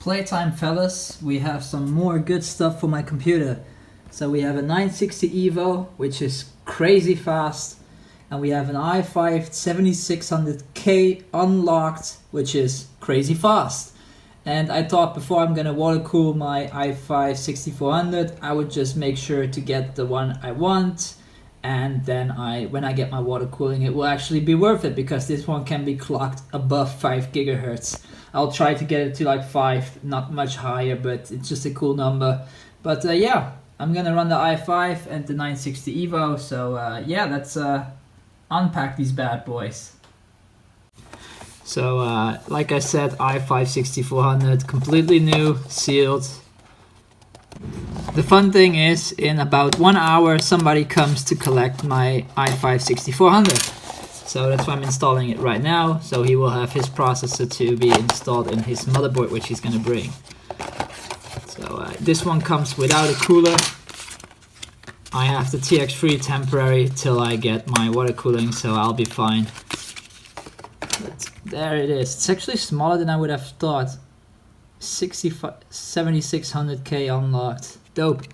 playtime, fellas. We have some more good stuff for my computer. So we have a 960 Evo, which is crazy fast, and we have an i5 7600K unlocked, which is crazy fast. And I thought before I'm gonna water cool my i5 6400, I would just make sure to get the one I want, and then when I get my water cooling, it will actually be worth it, because this one can be clocked above 5 gigahertz. I'll try to get it to like 5, not much higher, but it's just a cool number. But yeah, I'm gonna run the i5 and the 960 Evo, so yeah, let's unpack these bad boys. So like I said, i5 6400, completely new, sealed. The fun thing is, in about 1 hour somebody comes to collect my i5 6400. So that's why I'm installing it right now, so he will have his processor to be installed in his motherboard, which he's gonna bring. So this one comes without a cooler. I have the TX3 temporary till I get my water cooling, so I'll be fine. But there it is. It's actually smaller than I would have thought. 7600K unlocked. Dope.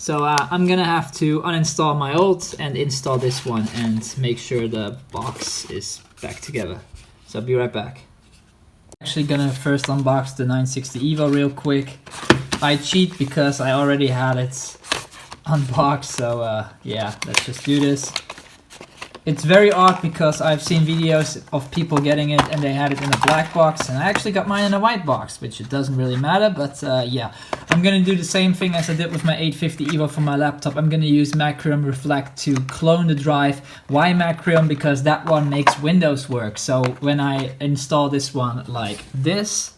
So I'm gonna have to uninstall my old and install this one and make sure the box is back together. So I'll be right back. Actually gonna first unbox the 960 Evo real quick. I cheat because I already had it unboxed, so yeah, let's just do this. It's very odd because I've seen videos of people getting it and they had it in a black box, and I actually got mine in a white box, which it doesn't really matter, but yeah. I'm gonna do the same thing as I did with my 850 Evo for my laptop. I'm gonna use Macrium Reflect to clone the drive. Why Macrium? Because that one makes Windows work. So when I install this one like this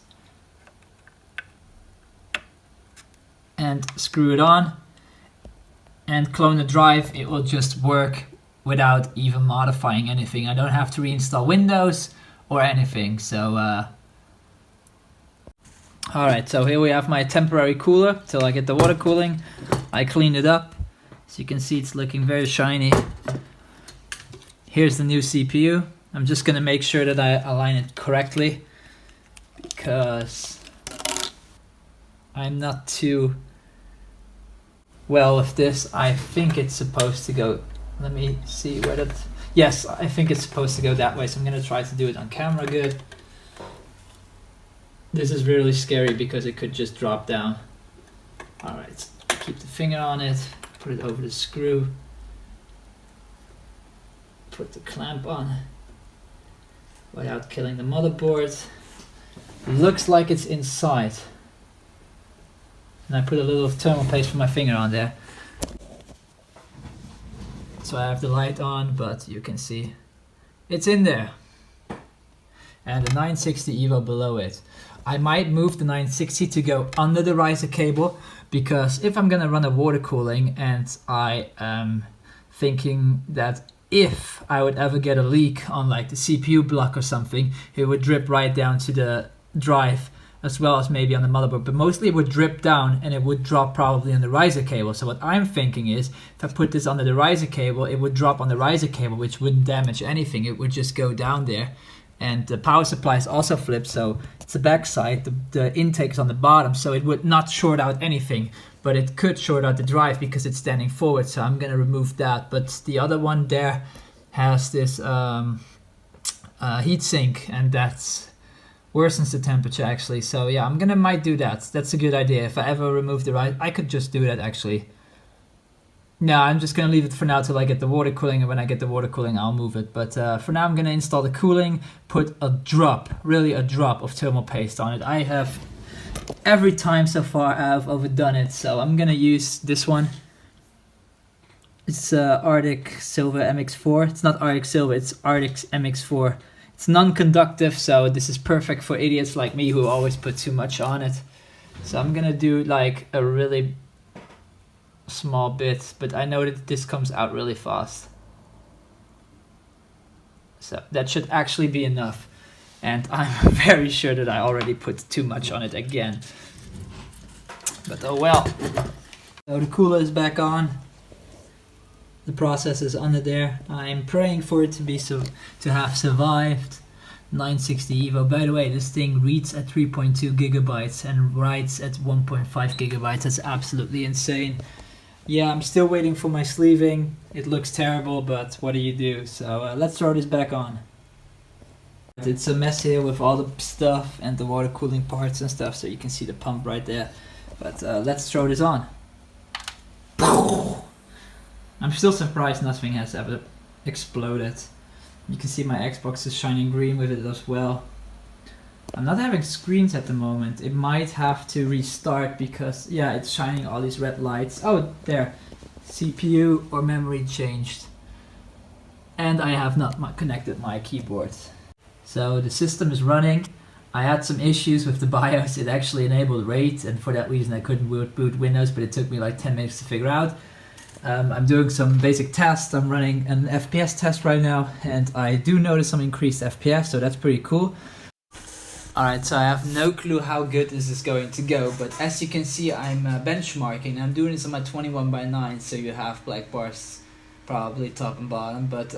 and screw it on and clone the drive, it will just work without even modifying anything. I don't have to reinstall Windows or anything. So alright, so here we have my temporary cooler till I get the water cooling. I cleaned it up, so you can see it's looking very shiny. Here's the new CPU. I'm just gonna make sure that I align it correctly, because I'm not too well with this. I think it's supposed to go, let me see where that, yes, I think it's supposed to go that way, so I'm gonna try to do it on camera good. This is really scary because it could just drop down. Alright, keep the finger on it, put it over the screw, put the clamp on without killing the motherboard. Looks like it's inside. And I put a little thermal paste for my finger on there. So I have the light on, but you can see it's in there. And the 960 Evo below it. I might move the 960 to go under the riser cable, because if I'm gonna run a water cooling, and I am thinking that if I would ever get a leak on like the CPU block or something, it would drip right down to the drive, as well as maybe on the motherboard, but mostly it would drip down and it would drop probably on the riser cable. So what I'm thinking is, if I put this under the riser cable, it would drop on the riser cable, which wouldn't damage anything. It would just go down there. And the power supply is also flipped, so it's the back side, the intake is on the bottom, so it would not short out anything, but it could short out the drive because it's standing forward, so I'm gonna remove that. But the other one there has this heatsink, and that's worsens the temperature actually. So yeah, might do that. That's a good idea. If I ever remove the riser, I could just do that actually. No, I'm just gonna leave it for now till I get the water cooling, and when I get the water cooling I'll move it. But for now I'm gonna install the cooling, put a drop, really a drop of thermal paste on it. I have, every time so far I've overdone it, so I'm gonna use this one. It's Arctic Silver MX4. It's not Arctic Silver, it's Arctic MX4. It's non-conductive, so this is perfect for idiots like me who always put too much on it. So I'm gonna do like a really small bit, but I know that this comes out really fast. So that should actually be enough. And I'm very sure that I already put too much on it again. But oh well. So the cooler is back on. The process is under there. I'm praying for it to have survived 960 Evo. By the way, this thing reads at 3.2 gigabytes and writes at 1.5 gigabytes. That's absolutely insane. Yeah, I'm still waiting for my sleeving. It looks terrible, but what do you do? So let's throw this back on. It's a mess here with all the stuff and the water cooling parts and stuff, so you can see the pump right there. But let's throw this on. I'm still surprised nothing has ever exploded. You can see my Xbox is shining green with it as well. I'm not having screens at the moment. It might have to restart because, yeah, it's shining all these red lights. Oh, there. CPU or memory changed. And I have not connected my keyboard. So the system is running. I had some issues with the BIOS. It actually enabled RAID, and for that reason I couldn't boot Windows, but it took me like 10 minutes to figure out. I'm doing some basic tests. I'm running an FPS test right now, and I do notice some increased FPS, so that's pretty cool. Alright, so I have no clue how good this is going to go, but as you can see, I'm benchmarking. I'm doing this on my 21:9, so you have black bars probably top and bottom, but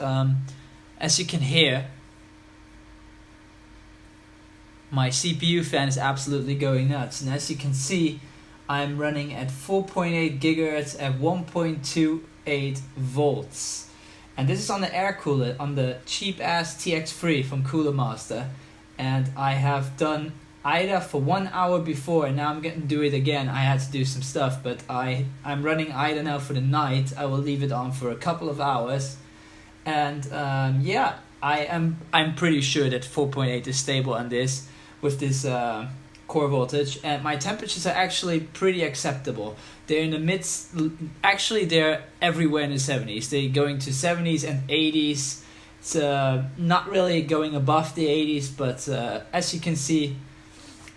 as you can hear, my CPU fan is absolutely going nuts, and as you can see, I'm running at 4.8 gigahertz at 1.28 volts. And this is on the air cooler, on the cheap ass TX3 from Cooler Master. And I have done IDA for 1 hour before, and now I'm going to do it again. I had to do some stuff, but I'm running IDA now for the night. I will leave it on for a couple of hours. And yeah, I'm pretty sure that 4.8 is stable on this with this core voltage, and my temperatures are actually pretty acceptable. They're in the midst, actually they're everywhere in the 70s. They're going to 70s and 80s. It's not really going above the 80s, but as you can see,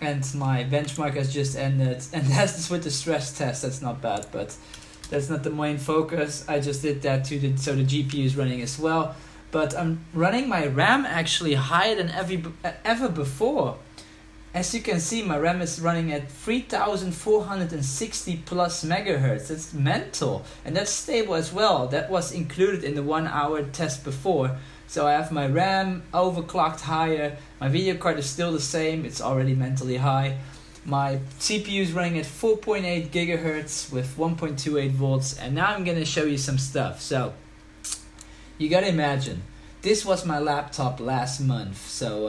and my benchmark has just ended, and that's with the stress test. That's not bad, but that's not the main focus. I just did that so the GPU is running as well, but I'm running my RAM actually higher than ever before. As you can see, my RAM is running at 3460 plus megahertz. That's mental, and that's stable as well. That was included in the 1 hour test before. So I have my RAM overclocked higher. My video card is still the same. It's already mentally high. My CPU is running at 4.8 gigahertz with 1.28 volts, and now I'm gonna show you some stuff. So you gotta imagine, this was my laptop last month, so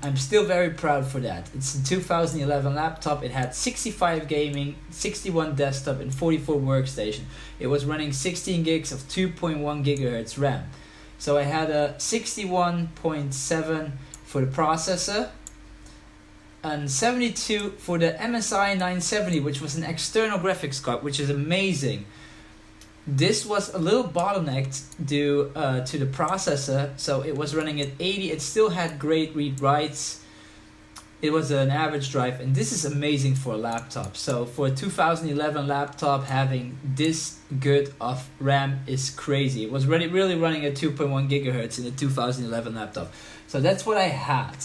I'm still very proud for that. It's a 2011 laptop. It had 65 gaming, 61 desktop, and 44 workstation. It was running 16 gigs of 2.1 gigahertz RAM. So I had a 61.7 for the processor and 72 for the MSI 970, which was an external graphics card, which is amazing. This was a little bottlenecked due to the processor, so it was running at 80. It still had great read-writes. It was an average drive, and this is amazing for a laptop. So for a 2011 laptop, having this good of RAM is crazy. It was really running at 2.1 gigahertz in a 2011 laptop. So that's what I had.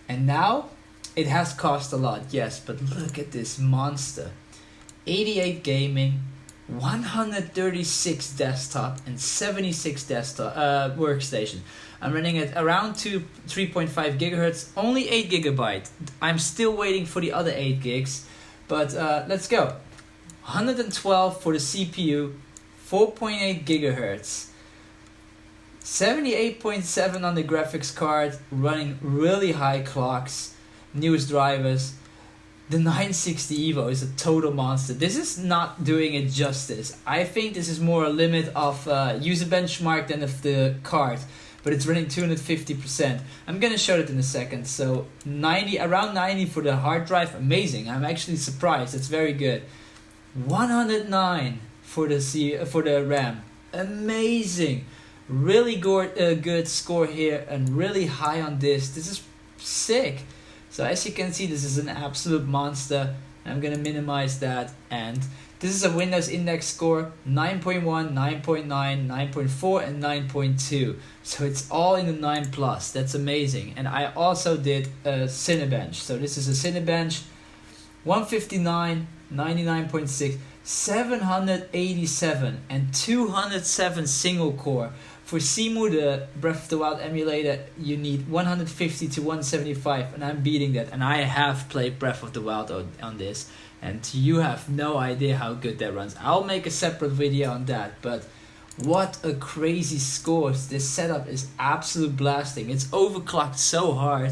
And now it has cost a lot, yes, but look at this monster. 88 gaming, 136 desktop, and 76 desktop workstation. I'm running at around 3.5 gigahertz, only 8 gigabyte. I'm still waiting for the other 8 gigs, but let's go. 112 for the CPU, 4.8 gigahertz, 78.7 on the graphics card, running really high clocks, newest drivers. The 960 Evo is a total monster. This is not doing it justice. I think this is more a limit of user benchmark than of the card, but it's running 250%. I'm gonna show it in a second. So around 90 for the hard drive, amazing. I'm actually surprised. It's very good. 109 for the RAM, amazing. Really good score here, and really high on this. This is sick. So as you can see, this is an absolute monster. I'm gonna minimize that, and this is a Windows index score, 9.1, 9.9, 9.4, and 9.2. So it's all in the 9 plus. That's amazing. And I also did a Cinebench. So this is a Cinebench, 159, 99.6, 787, and 207 single core For Simu, the Breath of the Wild emulator, you need 150 to 175, and I'm beating that. And I have played Breath of the Wild on this, and you have no idea how good that runs. I'll make a separate video on that, but what a crazy scores. This setup is absolute blasting. It's overclocked so hard,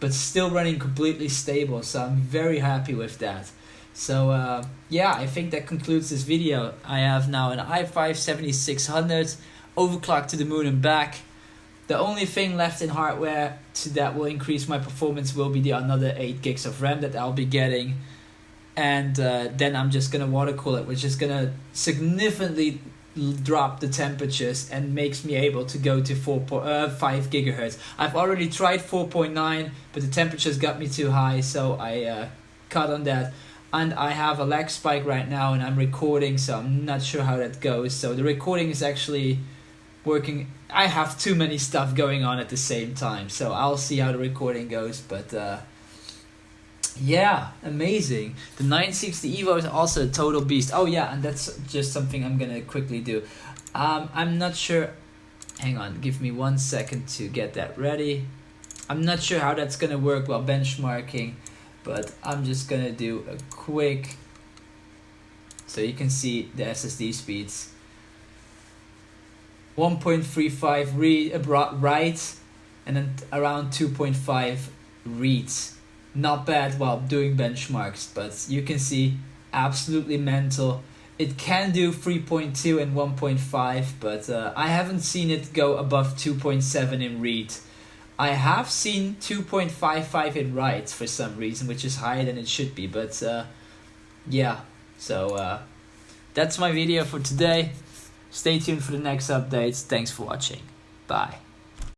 but still running completely stable, so I'm very happy with that. So yeah, I think that concludes this video. I have now an i5 7600, overclocked to the moon and back. The only thing left in hardware that will increase my performance will be the another 8 gigs of RAM that I'll be getting. And then I'm just gonna water cool it, which is gonna significantly drop the temperatures and makes me able to go to 5 gigahertz. I've already tried 4.9, but the temperatures got me too high, so I cut on that. And I have a lag spike right now, and I'm recording, so I'm not sure how that goes. So the recording is actually working. I have too many stuff going on at the same time, so I'll see how the recording goes. But yeah, amazing. The 960 Evo is also a total beast. Oh yeah, and that's just something I'm gonna quickly do. I'm not sure. Hang on, give me 1 second to get that ready. I'm not sure how that's gonna work while benchmarking, but I'm just gonna do a quick, so you can see the SSD speeds. 1.35 write, and then around 2.5 reads. Not bad while doing benchmarks, but you can see absolutely mental. It can do 3.2 and 1.5, but I haven't seen it go above 2.7 in read. I have seen 2.55 in write for some reason, which is higher than it should be, but yeah, so that's my video for today. Stay tuned for the next updates. Thanks for watching. Bye.